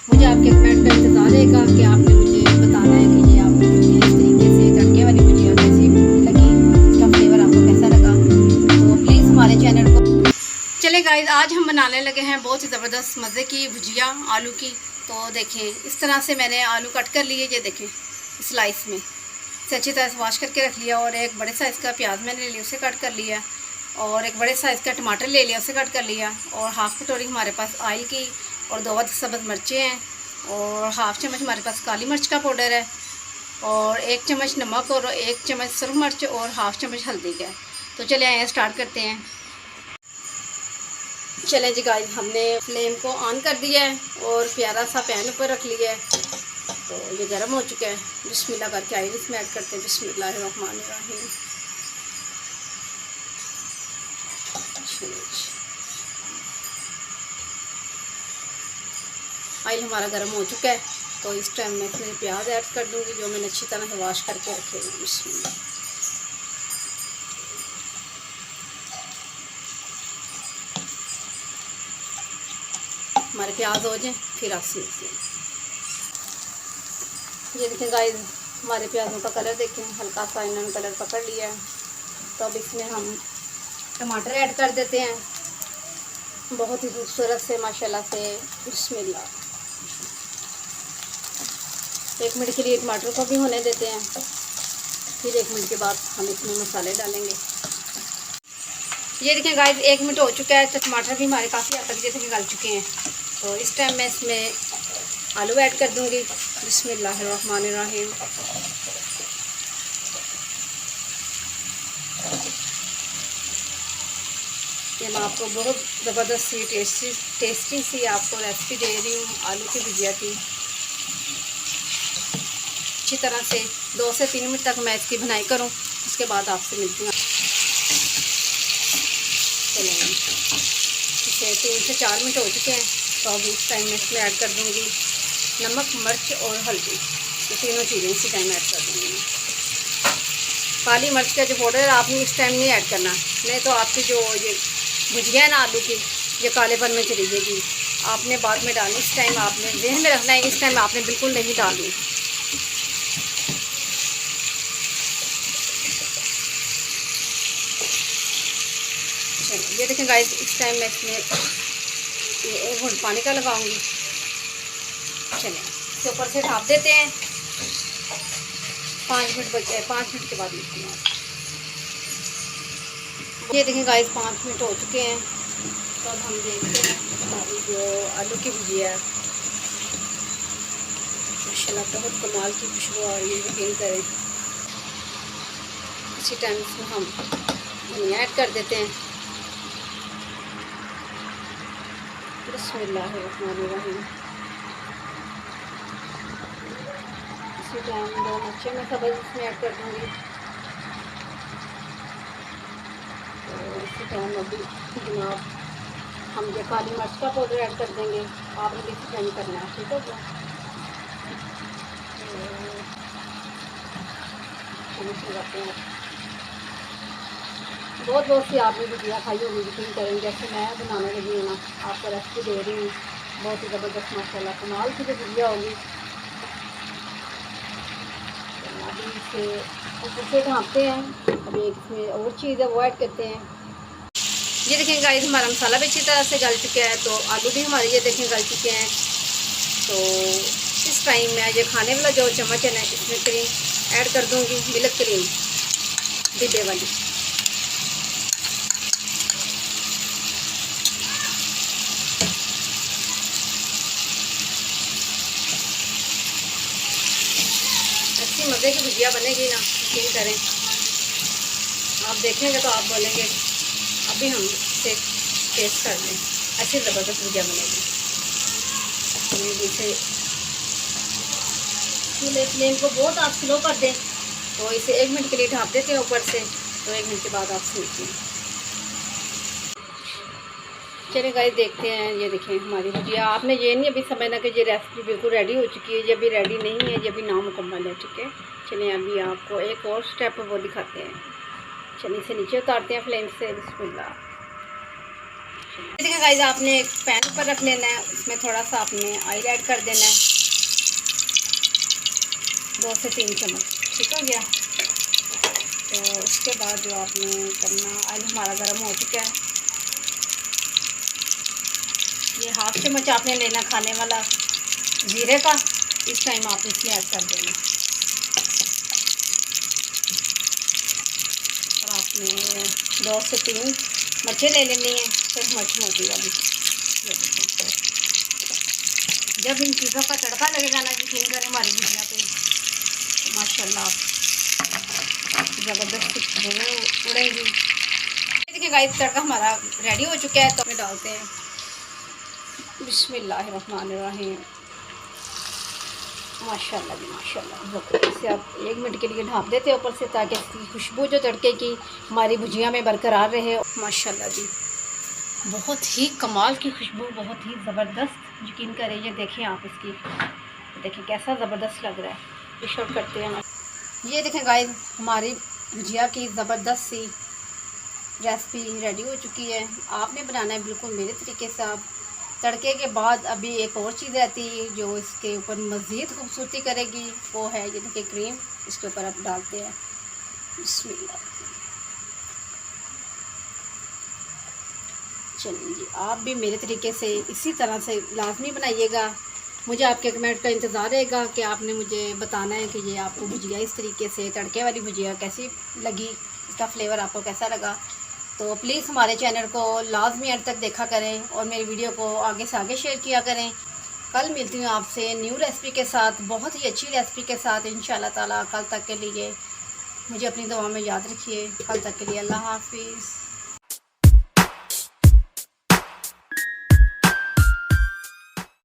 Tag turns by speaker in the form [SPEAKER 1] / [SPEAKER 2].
[SPEAKER 1] मुझे आपके कमेंट का इंतज़ार रहेगा कि आपने मुझे बताना है कि ये आपने मुझे इस तरीके से तड़के वाली भुजिया कैसी लगी, इसका फ्लेवर आपको कैसा लगा। तो प्लीज़ हमारे चैनल को चले गाइस, आज हम बनाने लगे हैं बहुत ही ज़बरदस्त मज़े की भुजिया आलू की। तो देखें, इस तरह से मैंने आलू कट कर लिए, ये देखें स्लाइस में से अच्छी तरह से वॉश करके रख लिया। और एक बड़े साइज़ का प्याज मैंने ले लिया, उसे कट कर लिया। और एक बड़े साइज़ का टमाटर ले लिया, उसे कट कर लिया। और हाफ़ कटोरी हमारे पास ऑयल की और 2 सब्ज़ मिर्चें हैं। और हाफ़ चम्मच हमारे पास काली मिर्च का पाउडर है। और 1 चम्मच नमक और 1 चम्मच सुरख मिर्च और हाफ़ चम्मच हल्दी का है। तो चले आए स्टार्ट करते हैं। चलें जी गाइस, हमने फ्लेम को ऑन कर दिया है और प्यारा सा पैन ऊपर रख लिया है। तो ये गर्म हो चुका है। बिस्मिल्लाह करके आइए, इसमें ऐड करते हैं बिस्मिल्लाहिर्रहमानिर्रहीम। ऑयल हमारा गर्म हो चुका है। तो इस टाइम मैं इसमें प्याज ऐड कर दूंगी, जो मैंने अच्छी तरह से वॉश करके रखे हुए। बिस्मिल्लाह। हमारे प्याज हो जाए फिर आपसे मिलते हैं। ये देखें गाइस, हमारे प्याज़ों का कलर देखें, हल्का सा इन्होंने कलर पकड़ लिया है। तो अब इसमें हम टमाटर ऐड कर देते हैं, बहुत ही खूबसूरत से माशाल्लाह से। बिस्मिल्लाह। 1 मिनट के लिए टमाटर को भी होने देते हैं, फिर 1 मिनट के बाद हम इसमें मसाले डालेंगे। ये देखें गाइस, 1 मिनट हो चुका है। तो टमाटर भी हमारे काफ़ी हद तक जैसे कि गल चुके हैं। तो इस टाइम मैं इसमें आलू ऐड कर दूंगी। बिस्मिल्लाहिर्रहमानिर्रहीम। ये मैं आपको बहुत ज़बरदस्त सी टेस्टी सी आपको रेसिपी दे रही हूँ आलू की भुजिया की। अच्छी तरह से 2 से 3 मिनट तक मैं इसकी भुनाई करूँ, उसके बाद आपसे मिलती हूँ। चलेंगे, इसे 3 से 4 मिनट हो चुके हैं। तो अब इस टाइम मैं इसमें ऐड कर दूँगी नमक, मिर्च और हल्दी। ये तीनों चीज़ें इसी टाइम ऐड कर दूँगी। काली मिर्च का जो पाउडर है आपने इस टाइम नहीं ऐड करना, नहीं तो आपकी जो ये भुजिया है ना आलू की, ये कालेपन में चली जाएगी। आपने बाद में डालनी, इस टाइम आपने ज़हन में रखना है, इस टाइम आपने बिल्कुल नहीं डालनी। चलो ये देखें गाइस, इस टाइम मैं इसमें ये 1 घूंट पानी का लगाऊंगी। चलें, इसके ऊपर से ढाँप देते हैं। 5 मिनट बचे, 5 मिनट के बाद मिलते हैं। ये देखें गाइस, 5 मिनट हो चुके हैं। तो अब हम देखते हैं हमारी जो आलू की भुजिया है, माशाल्लाह बहुत कमाल की खुशबू आ रही है, यकीन करें। इसी टाइम इसमें हम धनिया ऐड कर देते हैं। बिस्मिल्लाहिर्रहमानिर्रहीम। इसी टाइम 2 मिर्चें मैं सब्ज़ इसमें ऐड कर दूँगी। और इसी टाइम अभी जनाब हम ये काली मिर्च का पाउडर ऐड कर देंगे। आपने भी इसी टाइम करना है, ठीक है क्या? लगाते हैं। बहुत सी आपने भुजिया खाई होगी, यकीन करेंगे। जैसे मैं बनाने लगी हूँ ना, आपको रेसिपी दे रही हूँ, बहुत ही ज़बरदस्त माशाल्लाह कमाल की जो भुजिया होगी। अभी इसे ऊपर से ढाँपते हैं। अभी एक इसमें और चीज़ है, वो ऐड करते हैं। ये देखें गाइस, हमारा मसाला भी अच्छी तरह से गल चुका है। तो आलू भी हमारे ये देखें गल चुके हैं। तो इस टाइम मैं ये खाने वाला जो चम्मच है ना, इसमें क्रीम ऐड कर दूँगी, मिल्क क्रीम डिब्बे वाली। अच्छी मज़े की भुजिया बनेगी ना, यकीन करें। आप देखेंगे तो आप बोलेंगे अभी हम इसे टेस्ट कर लें, ऐसी ज़बरदस्त भुजिया बनेगी। इसे चूल्हे फ्लेम को बहुत आप स्लो कर दें। तो इसे 1 मिनट के लिए ढाँप देते हैं ऊपर से। तो 1 मिनट के बाद आप मिलते हैं। चलिए गाइस, देखते हैं। ये देखें हमारी भुजिया। आपने ये नहीं अभी समझना कि ये रेसिपी बिल्कुल रेडी हो चुकी है, ये अभी रेडी नहीं है, ये अभी नामुकम्मल है, ठीक है। चलिए अभी आपको एक और स्टेप वो दिखाते हैं। चलिए इसे नीचे उतारते हैं फ्लेम से। बिस्मिल्लाह। देखिए गाइस, आपने एक पैन पर रख लेना है, उसमें थोड़ा सा आपने ऑयल ऐड कर देना है, 2 से 3 चम्मच। ठीक हो गया। तो उसके बाद जो आपने करना, ऑयल हमारा गर्म हो चुका है। ये 1/2 चम्मच आपने लेना खाने वाला जीरे का, इस टाइम आप इसमें ऐड कर देना। और आपने 2 से 3 मिर्चें ले लेनी है, सिर्फ मिर्च मोटी वाली। ये देखो, जब इन चीज़ों का तड़का लगेगा ना, यकीन करें हमारी भुजिया पे तो माशाल्लाह ज़बरदस्त खुशबू उड़ेगी। देखिए गाइस, तड़का हमारा रेडी हो चुका है, तो हमें डालते हैं बिस्मिल्लाहिर्रहमानिर्रहीम। माशाल्लाह जी माशाल्लाह। इसे आप 1 मिनट के लिए ढाँप देते हैं ऊपर से, ताकि इसकी खुशबू जो तड़के की हमारी भुजिया में बरकरार रहे। माशाल्लाह जी, बहुत ही कमाल की खुशबू, बहुत ही ज़बरदस्त। यकीन करें, ये देखें आप, इसकी देखें कैसा ज़बरदस्त लग रहा है। ये शॉट करते हैं ना। ये देखें गाइस, हमारी भुजिया की ज़बरदस्त सी रेसिपी रेडी हो चुकी है। आपने बनाना है बिल्कुल मेरे तरीके से। आप तड़के के बाद अभी एक और चीज़ रहती है जो इसके ऊपर मज़ीद खूबसूरती करेगी, वो है ये देखिए क्रीम। इसके ऊपर आप डालते हैं बिस्मिल्लाह। चलिए जी, आप भी मेरे तरीके से इसी तरह से लाजमी बनाइएगा। मुझे आपके कमेंट का इंतज़ार रहेगा कि आपने मुझे बताना है कि ये आपको भुजिया इस तरीके से, तड़के वाली भुजिया कैसी लगी, इसका फ्लेवर आपको कैसा लगा। तो प्लीज़ हमारे चैनल को लाजमी अंत तक देखा करें और मेरी वीडियो को आगे से आगे शेयर किया करें। कल मिलती हूँ आपसे न्यू रेसिपी के साथ, बहुत ही अच्छी रेसिपी के साथ इंशाल्लाह ताला। कल तक के लिए मुझे अपनी दुआ में याद रखिए। कल तक के लिए अल्लाह हाफिज़।